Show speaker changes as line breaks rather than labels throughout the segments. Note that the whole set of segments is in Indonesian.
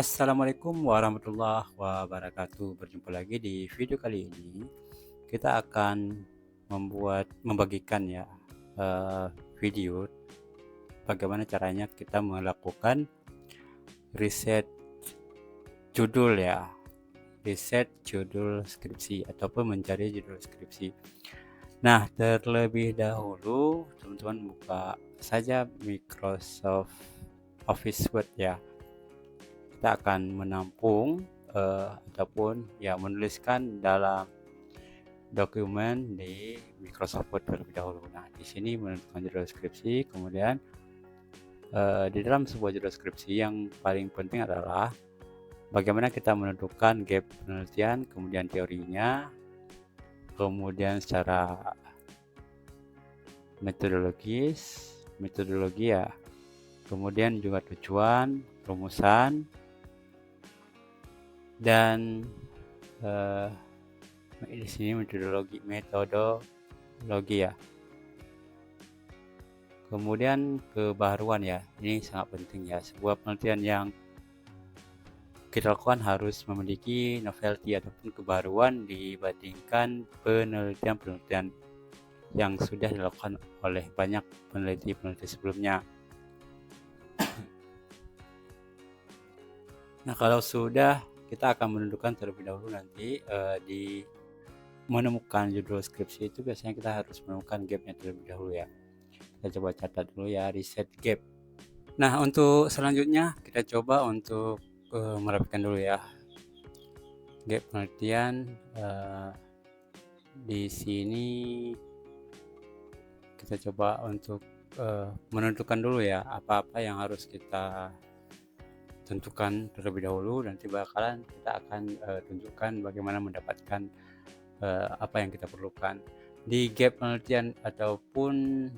Assalamualaikum warahmatullahi wabarakatuh. Berjumpa lagi di video kali ini. Kita akan membagikan ya eh, video bagaimana caranya kita melakukan riset judul ya, riset judul skripsi ataupun mencari judul skripsi. Nah, terlebih dahulu teman-teman buka saja Microsoft Office Word ya. Kita akan menampung ataupun ya menuliskan dalam dokumen di Microsoft Word terlebih dahulu. Nah, di sini menentukan judul skripsi, kemudian di dalam sebuah judul skripsi yang paling penting adalah bagaimana kita menentukan gap penelitian, kemudian teorinya, kemudian secara metodologi ya, kemudian juga tujuan, rumusan, dan di sini metodologi ya. Kemudian kebaruan ya, ini sangat penting ya. Sebuah penelitian yang kita lakukan harus memiliki novelty ataupun kebaruan dibandingkan penelitian-penelitian yang sudah dilakukan oleh banyak peneliti-peneliti sebelumnya. Nah, kalau sudah, kita akan menentukan terlebih dahulu nanti di menemukan judul skripsi itu biasanya kita harus menemukan gapnya terlebih dahulu ya. Kita coba catat dulu ya, reset gap. Nah, untuk selanjutnya kita coba untuk merapikan dulu ya gap penelitian. Di sini kita coba untuk menentukan dulu ya apa-apa yang harus kita tentukan terlebih dahulu. Nanti bakalan kita akan tunjukkan bagaimana mendapatkan apa yang kita perlukan di gap penelitian ataupun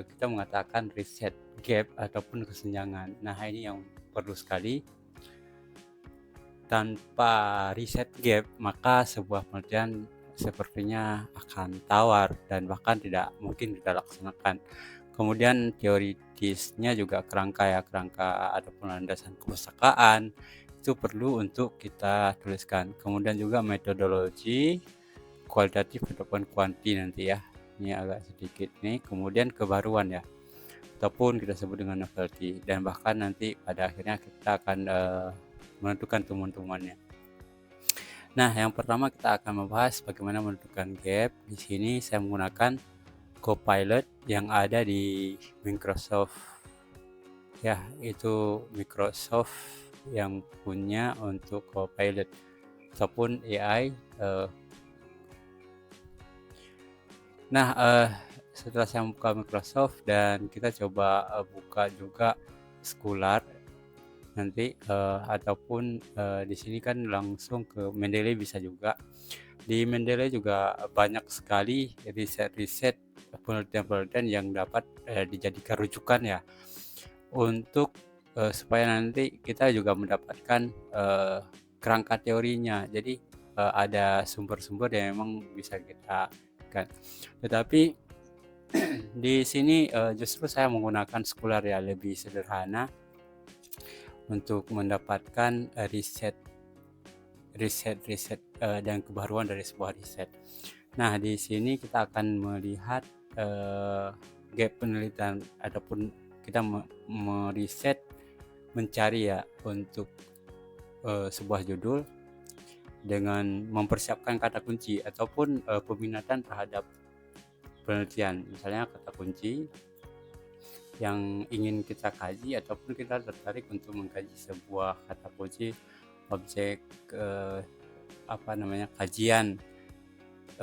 kita mengatakan reset gap ataupun kesenjangan. Nah, ini yang perlu sekali. Tanpa reset gap, maka sebuah penelitian sepertinya akan tawar dan bahkan tidak mungkin kita laksanakan. Kemudian teoritisnya juga kerangka ataupun landasan kepustakaan itu perlu untuk kita tuliskan. Kemudian juga metodologi kualitatif ataupun kuanti nanti ya. Ini agak sedikit nih. Kemudian kebaruan ya, ataupun kita sebut dengan novelty, dan bahkan nanti pada akhirnya kita akan menentukan temuan-temuannya. Nah, yang pertama kita akan membahas bagaimana menentukan gap. Di sini saya menggunakan Copilot yang ada di Microsoft. Ya, itu Microsoft yang punya untuk Copilot ataupun AI. Nah, setelah saya buka Microsoft dan kita coba buka juga Scholar nanti ataupun di sini kan langsung ke Mendeley bisa juga. Di Mendeley juga banyak sekali riset-riset penelitian-penelitian yang dapat dijadikan rujukan ya untuk supaya nanti kita juga mendapatkan kerangka teorinya. Jadi ada sumber-sumber yang memang bisa kita kan. Tetapi di sini justru saya menggunakan Scholar ya, lebih sederhana untuk mendapatkan riset dan kebaruan dari sebuah riset. Nah, di sini kita akan melihat gap penelitian ataupun kita meriset mencari ya untuk sebuah judul dengan mempersiapkan kata kunci ataupun peminatan terhadap penelitian. Misalnya kata kunci yang ingin kita kaji ataupun kita tertarik untuk mengkaji sebuah kata kunci objek kajian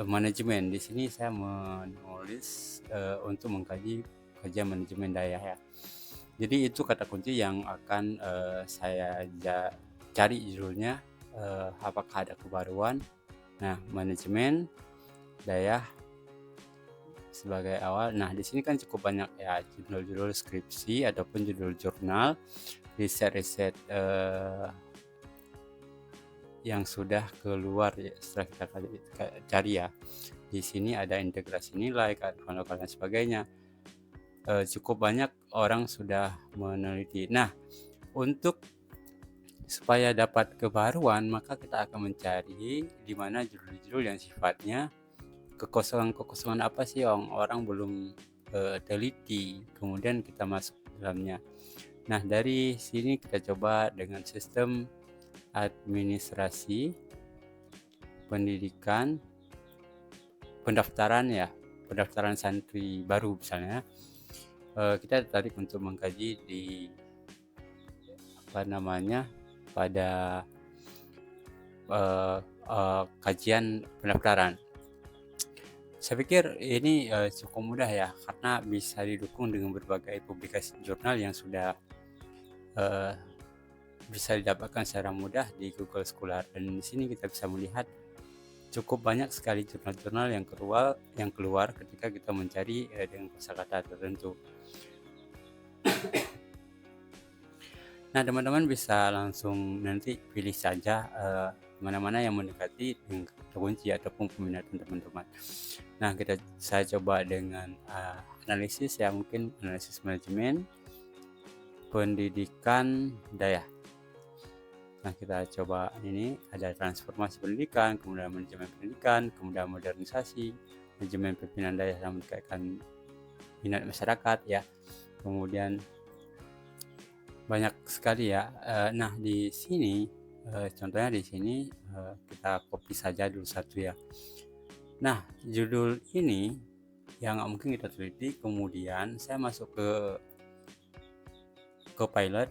manajemen. Di sini saya menulis untuk mengkaji kajian manajemen daya ya. Jadi itu kata kunci yang akan saya cari judulnya, apakah ada kebaruan. Nah, manajemen daya sebagai awal. Nah, di sini kan cukup banyak ya judul-judul skripsi ataupun judul jurnal, riset-riset yang sudah keluar ya, setelah kita cari ya. Di sini ada integrasi nilai, kearifan lokal dan sebagainya. Cukup banyak orang sudah meneliti. Nah, untuk supaya dapat kebaruan, maka kita akan mencari di mana judul-judul yang sifatnya kekosongan-kekosongan apa sih yang orang belum teliti, kemudian kita masuk ke dalamnya. Nah, dari sini kita coba dengan sistem administrasi pendidikan pendaftaran santri baru misalnya. Kita tertarik untuk mengkaji di pada kajian pendaftaran. Saya pikir ini cukup mudah ya, karena bisa didukung dengan berbagai publikasi jurnal yang sudah bisa didapatkan secara mudah di Google Scholar. Dan di sini kita bisa melihat cukup banyak sekali jurnal-jurnal yang keluar ketika kita mencari dengan kosakata tertentu. Nah, teman-teman bisa langsung nanti pilih saja mana-mana yang mendekati dengan kata kunci ataupun peminatan teman-teman. Nah, saya coba dengan analisis ya, mungkin analisis manajemen pendidikan daya. Nah, kita coba ini ada transformasi pendidikan, kemudian manajemen pendidikan, kemudian modernisasi, manajemen pimpinan daya yang meningkatkan minat masyarakat ya. Kemudian banyak sekali ya. Nah, di sini contohnya di sini kita copy saja dulu satu ya. Nah, judul ini yang mungkin kita teliti, kemudian saya masuk ke Copilot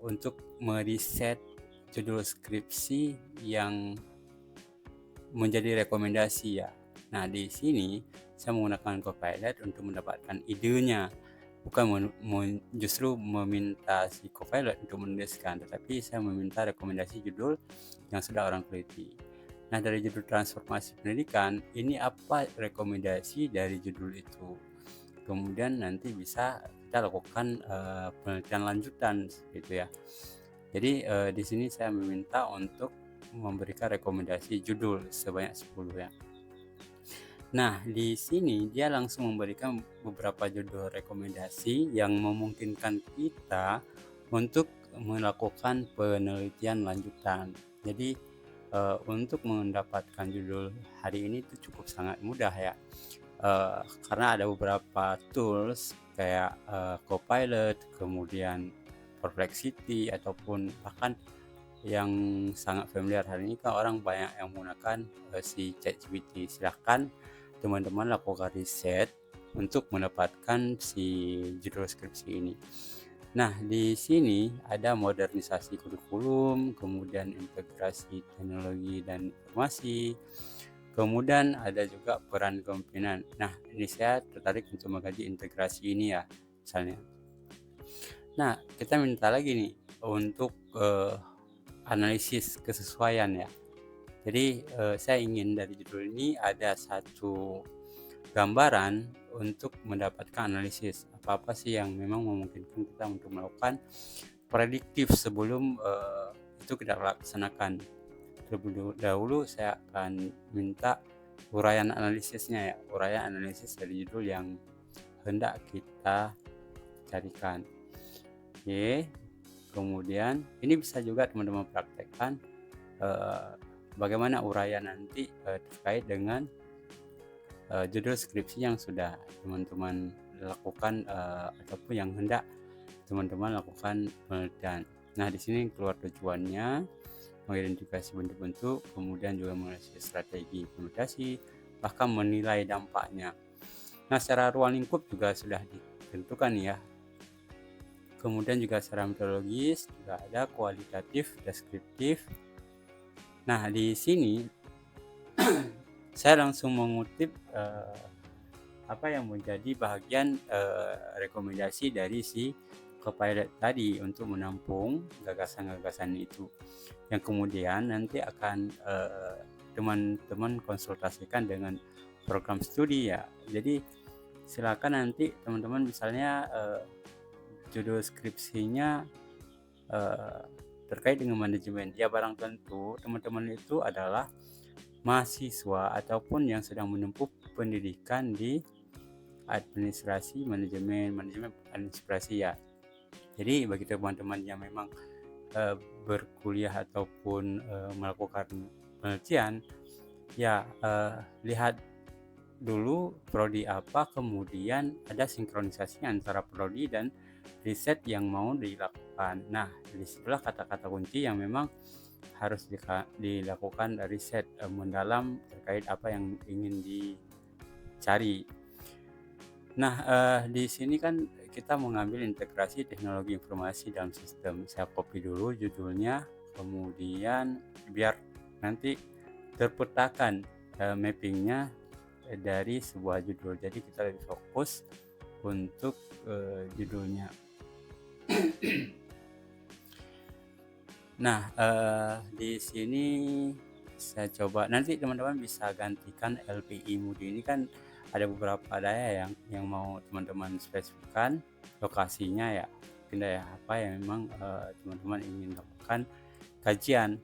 untuk meriset judul skripsi yang menjadi rekomendasi ya. Nah, di sini saya menggunakan Copilot untuk mendapatkan idenya, bukan justru meminta si Copilot untuk menuliskan, tetapi saya meminta rekomendasi judul yang sudah orang teliti. Nah, dari judul transformasi pendidikan, ini apa rekomendasi dari judul itu? Kemudian nanti bisa kita lakukan penelitian lanjutan gitu ya. Jadi di sini saya meminta untuk memberikan rekomendasi judul sebanyak 10 ya. Nah, di sini dia langsung memberikan beberapa judul rekomendasi yang memungkinkan kita untuk melakukan penelitian lanjutan. Jadi untuk mendapatkan judul hari ini itu cukup sangat mudah ya, karena ada beberapa tools kayak Copilot, kemudian Perplexity, ataupun bahkan yang sangat familiar hari ini kan orang banyak yang menggunakan si ChatGPT. Silahkan teman-teman lakukan riset untuk mendapatkan si judul skripsi ini. Nah, di sini ada modernisasi kurikulum, kemudian integrasi teknologi dan informasi, kemudian ada juga peran kepemimpinan. Nah, ini saya tertarik untuk mengkaji integrasi ini ya, misalnya. Nah, kita minta lagi nih untuk analisis kesesuaian ya. Jadi saya ingin dari judul ini ada satu gambaran untuk mendapatkan analisis apa sih yang memang memungkinkan kita untuk melakukan prediktif sebelum itu kita laksanakan. Terlebih dahulu saya akan minta uraian analisisnya ya, uraian analisis dari judul yang hendak kita carikan. Oke, kemudian ini bisa juga teman-teman praktekkan bagaimana uraian nanti terkait dengan judul skripsi yang sudah teman-teman lakukan ataupun yang hendak teman-teman lakukan penelitian. Nah, di sini keluar tujuannya, mengidentifikasi bentuk-bentuk, kemudian juga menganalisis strategi implementasi, bahkan menilai dampaknya. Nah, secara ruang lingkup juga sudah ditentukan ya. Kemudian juga secara metodologis juga ada kualitatif, deskriptif. Nah, di sini saya langsung mengutip apa yang menjadi bagian rekomendasi dari si Copilot tadi untuk menampung gagasan-gagasan itu, yang kemudian nanti akan teman-teman konsultasikan dengan program studi ya. Jadi silakan nanti teman-teman misalnya judul skripsinya terkait dengan manajemen ya, barang tentu teman-teman itu adalah mahasiswa ataupun yang sedang menempuh pendidikan di administrasi manajemen administrasi ya. Jadi bagi teman-teman yang memang berkuliah ataupun melakukan penelitian, ya lihat dulu prodi apa, kemudian ada sinkronisasi antara prodi dan riset yang mau dilakukan. Nah, disitulah kata-kata kunci yang memang harus dilakukan riset mendalam terkait apa yang ingin dicari. Nah, di sini kan kita mengambil integrasi teknologi informasi dalam sistem. Saya copy dulu judulnya, kemudian biar nanti terpetakan mappingnya dari sebuah judul. Jadi kita lebih fokus untuk judulnya. Nah, di sini saya coba, nanti teman-teman bisa gantikan LPI Moody ini kan ada beberapa daya yang mau teman-teman spesifikkan lokasinya ya, mungkin daya apa yang memang teman-teman ingin lakukan kajian.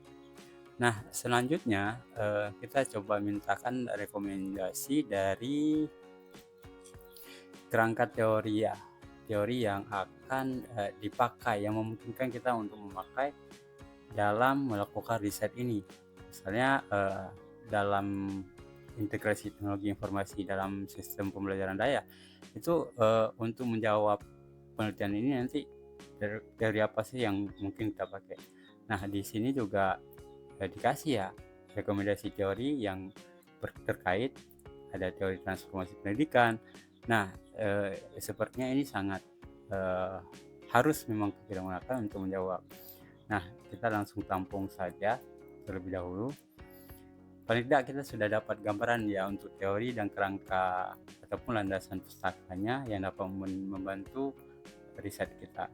Nah, selanjutnya kita coba mintakan rekomendasi dari kerangka teori ya, teori yang akan dipakai, yang memungkinkan kita untuk memakai dalam melakukan riset ini. Misalnya dalam integrasi teknologi informasi dalam sistem pembelajaran daya itu untuk menjawab penelitian ini nanti teori apa sih yang mungkin kita pakai. Nah, di sini juga dikasih ya rekomendasi teori yang terkait, ada teori transformasi pendidikan. Nah, sepertinya ini sangat harus memang kita gunakan untuk menjawab. Nah, kita langsung tampung saja terlebih dahulu. Paling tidak kita sudah dapat gambaran ya untuk teori dan kerangka ataupun landasan pustakanya yang dapat membantu riset kita.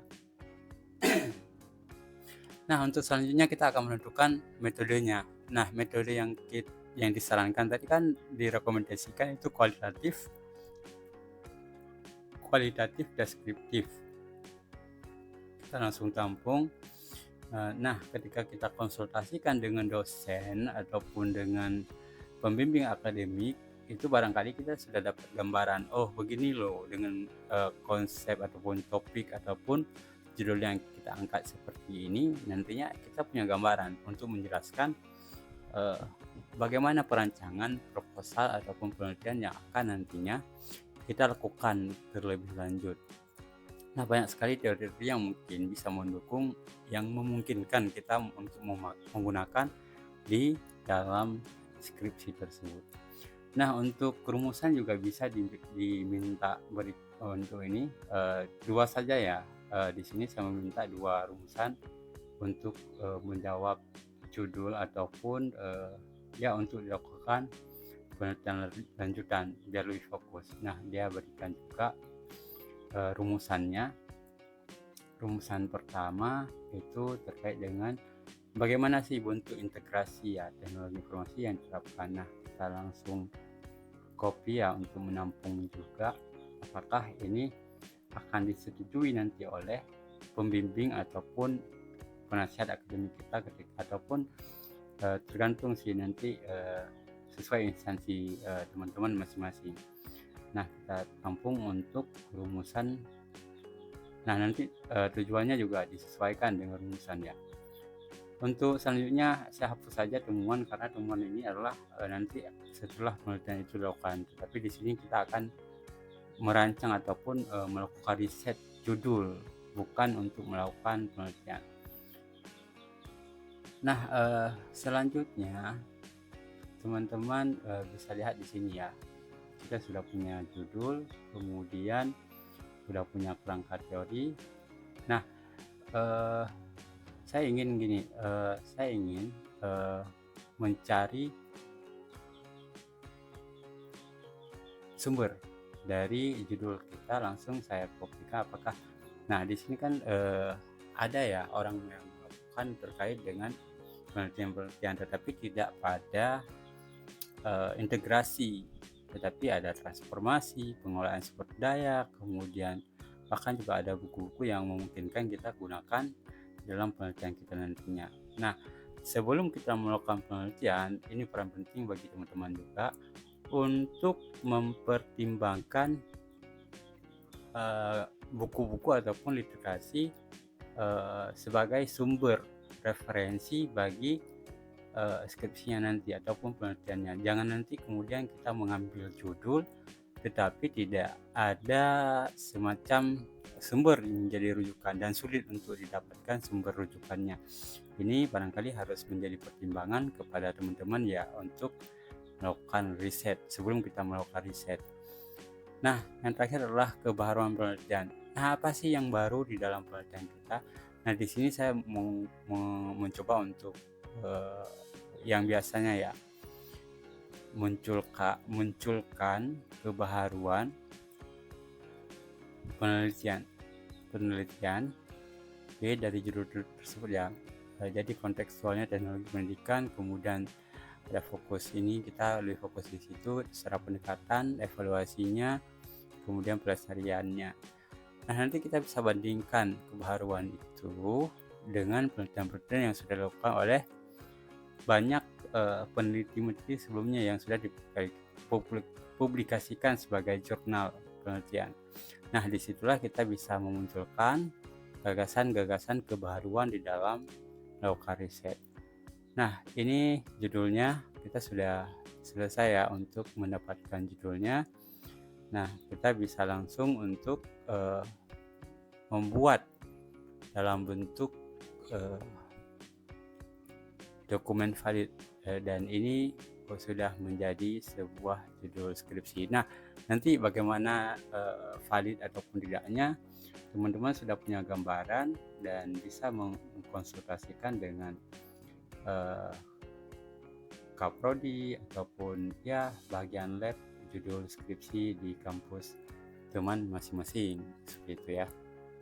Nah, untuk selanjutnya kita akan menentukan metodenya. Nah, metode yang disarankan tadi kan direkomendasikan itu kualitatif deskriptif. Kita langsung tampung. Nah, ketika kita konsultasikan dengan dosen ataupun dengan pembimbing akademik, itu barangkali kita sudah dapat gambaran, oh begini loh dengan konsep ataupun topik ataupun judul yang kita angkat seperti ini, nantinya kita punya gambaran untuk menjelaskan bagaimana perancangan proposal ataupun penelitian yang akan nantinya kita lakukan terlebih lanjut. Nah, banyak sekali teori-teori yang mungkin bisa mendukung, yang memungkinkan kita untuk menggunakan di dalam skripsi tersebut. Nah, untuk rumusan juga bisa diminta untuk ini dua saja ya. Di sini saya meminta 2 rumusan untuk menjawab judul ataupun ya untuk dilakukan penelitian lanjutan biar lebih fokus. Nah, dia berikan juga rumusannya. Rumusan pertama itu terkait dengan bagaimana sih bentuk integrasi ya teknologi informasi yang diterapkan. Nah, kita langsung copy ya untuk menampung juga apakah ini akan disetujui nanti oleh pembimbing ataupun penasihat akademik kita ataupun tergantung sih nanti sesuai instansi teman-teman masing-masing. Nah, kita tampung untuk rumusan. Nah, nanti tujuannya juga disesuaikan dengan rumusan ya. Untuk selanjutnya saya hapus saja temuan karena temuan ini adalah nanti setelah penelitian itu dilakukan. Tapi di sini kita akan merancang ataupun melakukan riset judul, bukan untuk melakukan penelitian. Nah, selanjutnya teman-teman bisa lihat di sini ya. Kita sudah punya judul, kemudian sudah punya kerangka teori. Nah, saya ingin mencari sumber dari judul kita, langsung saya kopikan apakah. Nah, di sini kan ada ya orang yang melakukan terkait dengan penelitian, tetapi tidak pada integrasi, tetapi ada transformasi, pengolahan sumber daya, kemudian bahkan juga ada buku-buku yang memungkinkan kita gunakan dalam penelitian kita nantinya. Nah, sebelum kita melakukan penelitian, ini peran penting bagi teman-teman juga untuk mempertimbangkan buku-buku ataupun literasi sebagai sumber referensi bagi skripsinya nanti ataupun penelitiannya. Jangan nanti kemudian kita mengambil judul tetapi tidak ada semacam sumber yang menjadi rujukan dan sulit untuk didapatkan sumber rujukannya. Ini barangkali harus menjadi pertimbangan kepada teman-teman ya untuk melakukan riset sebelum kita melakukan riset. Nah, yang terakhir adalah kebaruan penelitian. Nah, apa sih yang baru di dalam penelitian kita? Nah, di sini saya mencoba untuk yang biasanya ya munculkan kebaharuan penelitian dari judul tersebut ya. Jadi kontekstualnya teknologi pendidikan, kemudian ada fokus ini, kita lebih fokus di situ secara pendekatan, evaluasinya, kemudian pelestariannya. Nah, nanti kita bisa bandingkan kebaharuan itu dengan penelitian-penelitian yang sudah dilakukan oleh banyak peneliti sebelumnya yang sudah dipublikasikan sebagai jurnal penelitian. Nah, disitulah kita bisa memunculkan gagasan-gagasan kebaharuan di dalam melakukan riset. Nah, ini judulnya, kita sudah selesai ya untuk mendapatkan judulnya. Nah, kita bisa langsung untuk membuat dalam bentuk dokumen valid, dan ini sudah menjadi sebuah judul skripsi. Nah, nanti bagaimana valid ataupun tidaknya, teman-teman sudah punya gambaran dan bisa mengkonsultasikan dengan Kaprodi ataupun ya bagian lab judul skripsi di kampus teman masing-masing, seperti itu ya.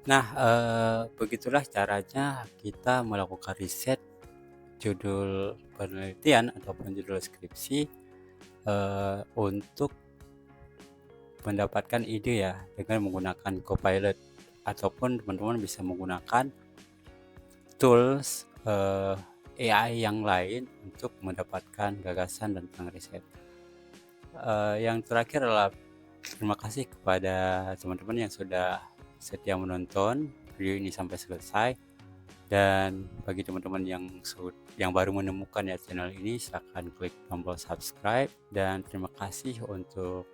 Nah, begitulah caranya kita melakukan riset judul penelitian ataupun judul skripsi untuk mendapatkan ide ya dengan menggunakan Copilot, ataupun teman-teman bisa menggunakan tools AI yang lain untuk mendapatkan gagasan tentang riset. Yang terakhir adalah terima kasih kepada teman-teman yang sudah setia menonton video ini sampai selesai. Dan bagi teman-teman yang baru menemukan ya channel ini, silahkan klik tombol subscribe. Dan terima kasih untuk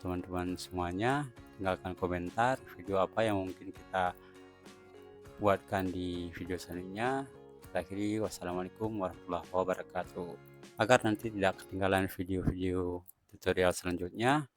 teman-teman semuanya. Tinggalkan komentar video apa yang mungkin kita buatkan di video selanjutnya. Akhiri, wassalamualaikum warahmatullahi wabarakatuh. Agar nanti tidak ketinggalan video-video tutorial selanjutnya,